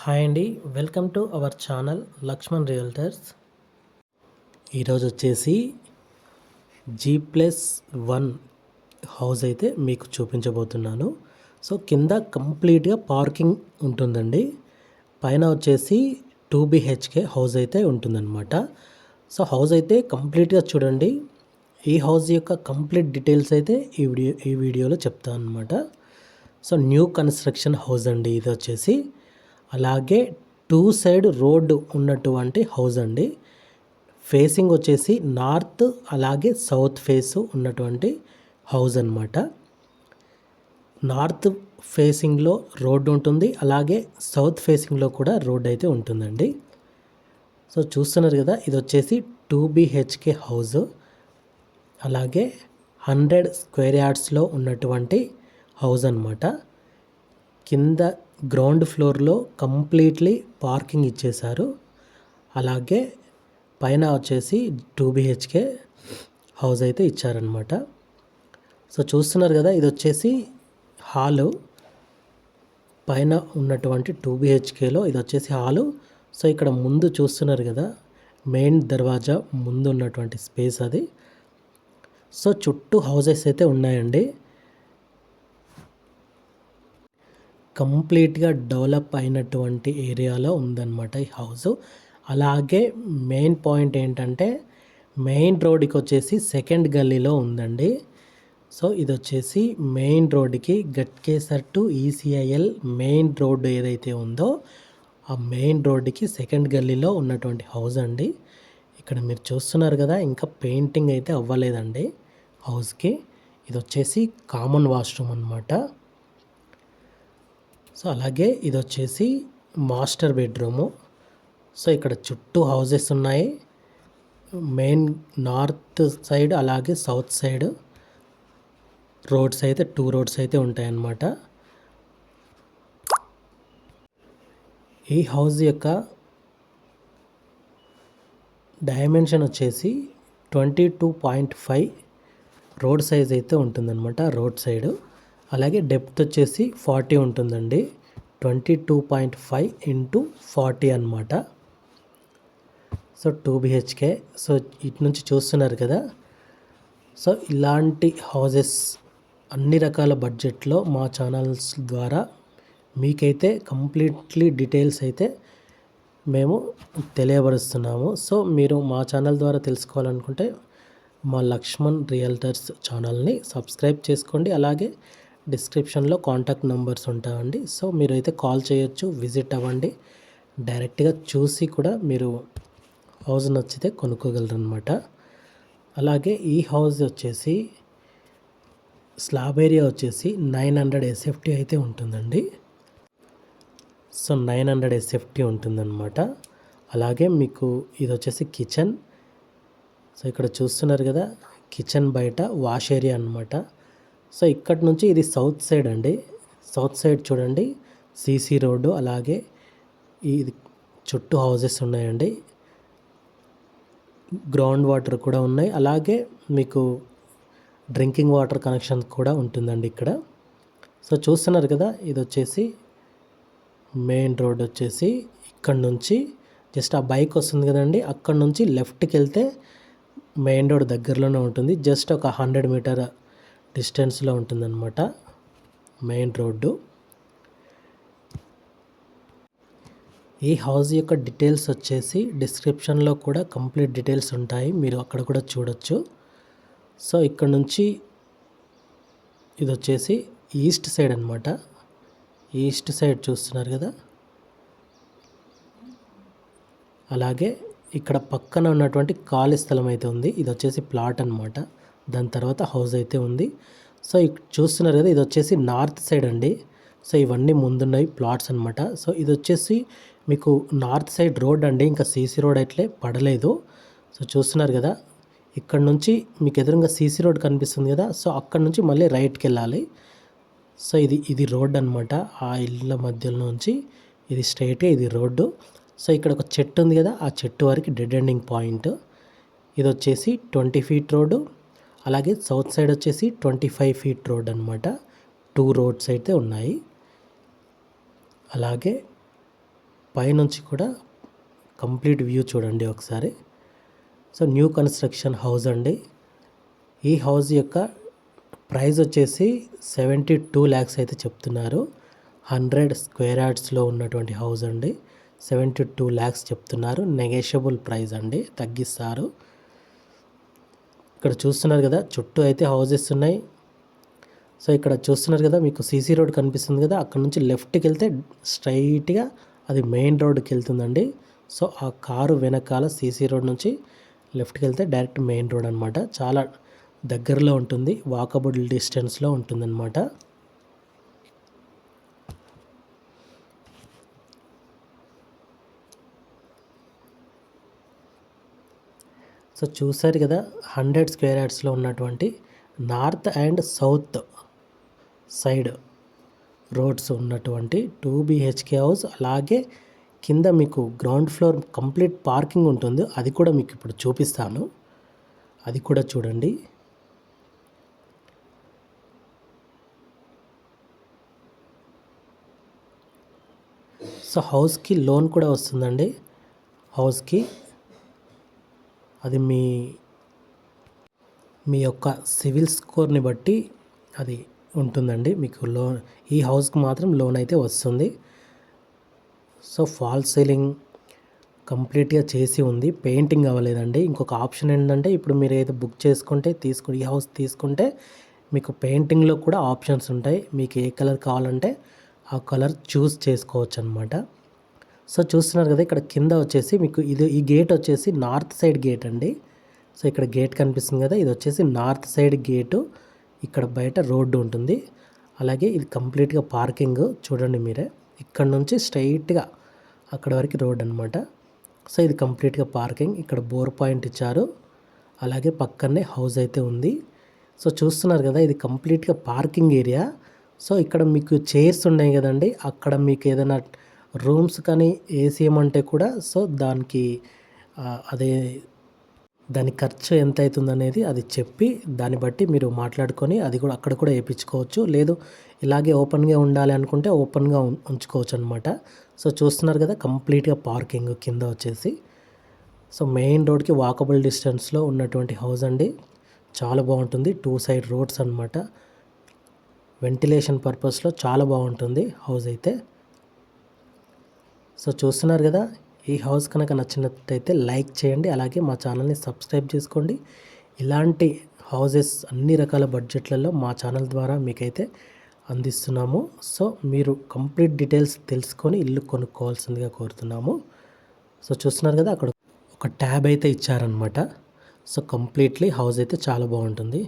Hi అండి. Welcome to our channel Lakshman realtors. ఈరోజు వచ్చేసి G+1 హౌస్ అయితే మీకు చూపించబోతున్నాను. సో కింద కంప్లీట్గా పార్కింగ్ ఉంటుందండి. పైన వచ్చేసి 2 BHK హౌస్ అయితే ఉంటుందన్నమాట. సో హౌస్ అయితే కంప్లీట్గా చూడండి. ఈ హౌస్ యొక్క కంప్లీట్ డీటెయిల్స్ అయితే ఈ వీడియోలో చెప్తాను అనమాట. సో న్యూ కన్స్ట్రక్షన్ హౌస్ అండి ఇది వచ్చేసి. అలాగే 2 సైడ్ రోడ్డు ఉన్నటువంటి హౌస్ అండి. ఫేసింగ్ వచ్చేసి నార్త్ అలాగే సౌత్ ఫేస్ ఉన్నటువంటి హౌస్ అన్నమాట. నార్త్ ఫేసింగ్లో రోడ్డు ఉంటుంది, అలాగే సౌత్ ఫేసింగ్లో కూడా రోడ్ అయితే ఉంటుందండి. సో చూస్తున్నారు కదా, ఇది వచ్చేసి 2 BHK హౌస్. అలాగే 100 స్క్వేర్ యార్డ్స్లో ఉన్నటువంటి హౌస్ అన్నమాట. కింద గ్రౌండ్ ఫ్లోర్లో కంప్లీట్లీ పార్కింగ్ ఇచ్చేశారు. అలాగే పైన వచ్చేసి 2 BHK హౌస్ అయితే ఇచ్చారనమాట. సో చూస్తున్నారు కదా, ఇది వచ్చేసి హాలు. పైన ఉన్నటువంటి 2 BHKలో ఇది వచ్చేసి హాలు. సో ఇక్కడ ముందు చూస్తున్నారు కదా, మెయిన్ దర్వాజా ముందు ఉన్నటువంటి స్పేస్ అది. సో చుట్టూ హౌసెస్ అయితే ఉన్నాయండి. కంప్లీట్గా డెవలప్ అయినటువంటి ఏరియాలో ఉందన్నమాట ఈ హౌస్. అలాగే మెయిన్ పాయింట్ ఏంటంటే, మెయిన్ రోడ్డుకి వచ్చేసి సెకండ్ గల్లీలో ఉందండి. సో ఇది వచ్చేసి మెయిన్ రోడ్డుకి Ghatkesar to ECIL main road ఏదైతే ఉందో ఆ మెయిన్ రోడ్డుకి సెకండ్ గల్లీలో ఉన్నటువంటి హౌస్ అండి. ఇక్కడ మీరు చూస్తున్నారు కదా, ఇంకా పెయింటింగ్ అయితే అవ్వలేదండి హౌస్కి. ఇది వచ్చేసి కామన్ వాష్రూమ్ అన్నమాట. సో అలాగే ఇది వచ్చేసి మాస్టర్ బెడ్రూము. సో ఇక్కడ చుట్టూ హౌసెస్ ఉన్నాయి. మెయిన్ నార్త్ సైడ్ అలాగే సౌత్ సైడ్ రోడ్స్ అయితే 2 రోడ్స్ అయితే ఉంటాయన్నమాట. ఈ హౌస్ యొక్క డైమెన్షన్ వచ్చేసి 22.5 రోడ్ సైజ్ అయితే ఉంటుందన్నమాట, రోడ్ సైడు. అలాగే డెప్త్ వచ్చేసి 40 ఉంటుందండి. 22.5 ఇంటూ 40 అనమాట. So 2 BHK. సో ఇటు నుంచి చూస్తున్నారు కదా. సో ఇలాంటి హౌసెస్ అన్ని రకాల బడ్జెట్లో మా ఛానల్స్ ద్వారా మీకైతే కంప్లీట్లీ డీటెయిల్స్ అయితే మేము తెలియపరుస్తున్నాము. సో మీరు మా ఛానల్ ద్వారా తెలుసుకోవాలనుకుంటే మా లక్ష్మణ్ రియల్టర్స్ ఛానల్ని సబ్స్క్రైబ్ చేసుకోండి. అలాగే డిస్క్రిప్షన్లో కాంటాక్ట్ నెంబర్స్ ఉంటాయండి. సో మీరు అయితే కాల్ చేయొచ్చు, విజిట్ అవ్వండి. డైరెక్ట్గా చూసి కూడా మీరు హౌస్ నచ్చితే కొనుక్కోగలరు అనమాట. అలాగే ఈ హౌస్ వచ్చేసి స్లాబ్ ఏరియా వచ్చేసి 900 SFT అయితే ఉంటుందండి. సో 900 SFT ఉంటుందన్నమాట. అలాగే మీకు ఇది వచ్చేసి కిచెన్. సో ఇక్కడ చూస్తున్నారు కదా, కిచెన్ బయట వాష్ ఏరియా అన్నమాట. సో ఇక్కడ నుంచి ఇది సౌత్ సైడ్ అండి. సౌత్ సైడ్ చూడండి, CC రోడ్డు. అలాగే ఇది చుట్టూ హౌసెస్ ఉన్నాయండి. గ్రౌండ్ వాటర్ కూడా ఉన్నాయి. అలాగే మీకు డ్రింకింగ్ వాటర్ కనెక్షన్ కూడా ఉంటుందండి ఇక్కడ. సో చూస్తున్నారు కదా, ఇది వచ్చేసి మెయిన్ రోడ్ వచ్చేసి ఇక్కడ నుంచి జస్ట్ ఆ బైక్ వస్తుంది కదండి, అక్కడ నుంచి లెఫ్ట్కి వెళ్తే మెయిన్ రోడ్ దగ్గరలోనే ఉంటుంది. జస్ట్ ఒక 100 మీటర్ డిస్టెన్స్లో ఉంటుందన్నమాట మెయిన్ రోడ్డు. ఈ హౌస్ యొక్క డీటెయిల్స్ వచ్చేసి డిస్క్రిప్షన్లో కూడా కంప్లీట్ డీటెయిల్స్ ఉంటాయి, మీరు అక్కడ కూడా చూడొచ్చు. సో ఇక్కడ నుంచి ఇది వచ్చేసి ఈస్ట్ సైడ్ అన్నమాట. ఈస్ట్ సైడ్ చూస్తున్నారు కదా. అలాగే ఇక్కడ పక్కన ఉన్నటువంటి ఖాళీ స్థలం అయితే ఉంది, ఇది వచ్చేసి ప్లాట్ అన్నమాట. దాని తర్వాత హౌస్ అయితే ఉంది. సో చూస్తున్నారు కదా, ఇది వచ్చేసి నార్త్ సైడ్ అండి. సో ఇవన్నీ ముందున్నవి ప్లాట్స్ అనమాట. సో ఇది వచ్చేసి మీకు నార్త్ సైడ్ రోడ్ అండి, ఇంకా CC రోడ్ అయితే పడలేదు. సో చూస్తున్నారు కదా, ఇక్కడ నుంచి మీకు ఎదురుగా CC రోడ్ కనిపిస్తుంది కదా. సో అక్కడ నుంచి మళ్ళీ రైట్కి వెళ్ళాలి. సో ఇది రోడ్ అనమాట. ఆ ఇళ్ళ మధ్యలో నుంచి ఇది స్ట్రైట్గా ఇది రోడ్డు. సో ఇక్కడ ఒక చెట్టు ఉంది కదా, ఆ చెట్టు వరకు డెడ్ ఎండింగ్ పాయింట్. ఇది వచ్చేసి 20 ఫీట్ రోడ్డు. అలాగే సౌత్ సైడ్ వచ్చేసి 25 ఫీట్ రోడ్ అనమాట. 2 రోడ్స్ అయితే ఉన్నాయి. అలాగే పైనుంచి కూడా కంప్లీట్ వ్యూ చూడండి ఒకసారి. సో న్యూ కన్స్ట్రక్షన్ హౌస్ అండి. ఈ హౌస్ యొక్క ప్రైస్ వచ్చేసి 72 lakhs అయితే చెప్తున్నారు. 100 square yardsలో ఉన్నటువంటి హౌస్ అండి. 72 lakhs చెప్తున్నారు. నెగోషియబుల్ ప్రైస్ అండి, తగ్గిస్తారు. ఇక్కడ చూస్తున్నారు కదా, చుట్టూ అయితే హౌసెస్ ఉన్నాయి. సో ఇక్కడ చూస్తున్నారు కదా, మీకు సీసీ రోడ్ కనిపిస్తుంది కదా, అక్కడ నుంచి లెఫ్ట్కి వెళ్తే స్ట్రైట్గా అది మెయిన్ రోడ్కి వెళ్తుందండి. సో ఆ కారు వెనకాల సీసీ రోడ్ నుంచి లెఫ్ట్కి వెళ్తే డైరెక్ట్ మెయిన్ రోడ్ అనమాట. చాలా దగ్గరలో ఉంటుంది, వాకబుల్ డిస్టెన్స్లో ఉంటుందన్నమాట. సో చూసారు కదా, 100 square yardsలో ఉన్నటువంటి north and south side roads ఉన్నటువంటి 2 BHK హౌస్. అలాగే కింద మీకు గ్రౌండ్ ఫ్లోర్ కంప్లీట్ పార్కింగ్ ఉంటుంది. అది కూడా మీకు ఇప్పుడు చూపిస్తాను, అది కూడా చూడండి. సో హౌస్కి లోన్ కూడా వస్తుందండి. హౌస్కి అది మీ యొక్క సివిల్ స్కోర్ని బట్టి అది ఉంటుందండి. మీకు లోన్, ఈ హౌస్కి మాత్రం లోన్ అయితే వస్తుంది. సో ఫాల్ సీలింగ్ కంప్లీట్గా చేసి ఉంది, పెయింటింగ్ అవ్వలేదండి. ఇంకొక ఆప్షన్ ఏంటంటే, ఇప్పుడు మీరు ఏదో బుక్ చేసుకుంటే ఈ హౌస్ తీసుకుంటే మీకు పెయింటింగ్లో కూడా ఆప్షన్స్ ఉంటాయి. మీకు ఏ కలర్ కావాలంటే ఆ కలర్ చూస్ చేసుకోవచ్చు అనమాట. సో చూస్తున్నారు కదా, ఇక్కడ కింద వచ్చేసి మీకు ఈ గేట్ వచ్చేసి నార్త్ సైడ్ గేట్ అండి. సో ఇక్కడ గేట్ కనిపిస్తుంది కదా, ఇది వచ్చేసి నార్త్ సైడ్ గేటు. ఇక్కడ బయట రోడ్డు ఉంటుంది. అలాగే ఇది కంప్లీట్గా పార్కింగ్ చూడండి మీరే. ఇక్కడ నుంచి స్ట్రైట్గా అక్కడ వరకు రోడ్ అనమాట. సో ఇది కంప్లీట్గా పార్కింగ్. ఇక్కడ బోర్ పాయింట్ ఇచ్చారు. అలాగే పక్కనే హౌస్ అయితే ఉంది. సో చూస్తున్నారు కదా, ఇది కంప్లీట్గా పార్కింగ్ ఏరియా. సో ఇక్కడ మీకు చైర్స్ ఉన్నాయి కదండి, అక్కడ మీకు ఏదైనా రూమ్స్ కానీ ఏసీఎం కూడా సో దాని ఖర్చు ఎంత అవుతుంది అనేది అది చెప్పి దాన్ని బట్టి మీరు మాట్లాడుకొని అది కూడా అక్కడ కూడా వేయించుకోవచ్చు. లేదు ఇలాగే ఓపెన్గా ఉండాలి అనుకుంటే ఓపెన్గా ఉంచుకోవచ్చు అనమాట. సో చూస్తున్నారు కదా, కంప్లీట్గా పార్కింగ్ కింద వచ్చేసి. సో మెయిన్ రోడ్కి వాకబుల్ డిస్టెన్స్లో ఉన్నటువంటి హౌస్ అండి. చాలా బాగుంటుంది, 2 side రోడ్స్ అనమాట. వెంటిలేషన్ పర్పస్లో చాలా బాగుంటుంది హౌస్ అయితే. సో చూస్తున్నారు కదా, ఈ హౌస్ కనుక నచ్చినట్టయితే లైక్ చేయండి. అలాగే మా ఛానల్ని సబ్స్క్రైబ్ చేసుకోండి. ఇలాంటి హౌసెస్ అన్ని రకాల బడ్జెట్లలో మా ఛానల్ ద్వారా మీకైతే అందిస్తున్నాము. సో మీరు కంప్లీట్ డీటెయిల్స్ తెలుసుకొని ఇల్లు కొనుక్కోవాల్సిందిగా కోరుతున్నాము. సో చూస్తున్నారు కదా, అక్కడ ఒక ట్యాబ్ అయితే ఇచ్చారనమాట. సో కంప్లీట్లీ హౌస్ అయితే చాలా బాగుంటుంది.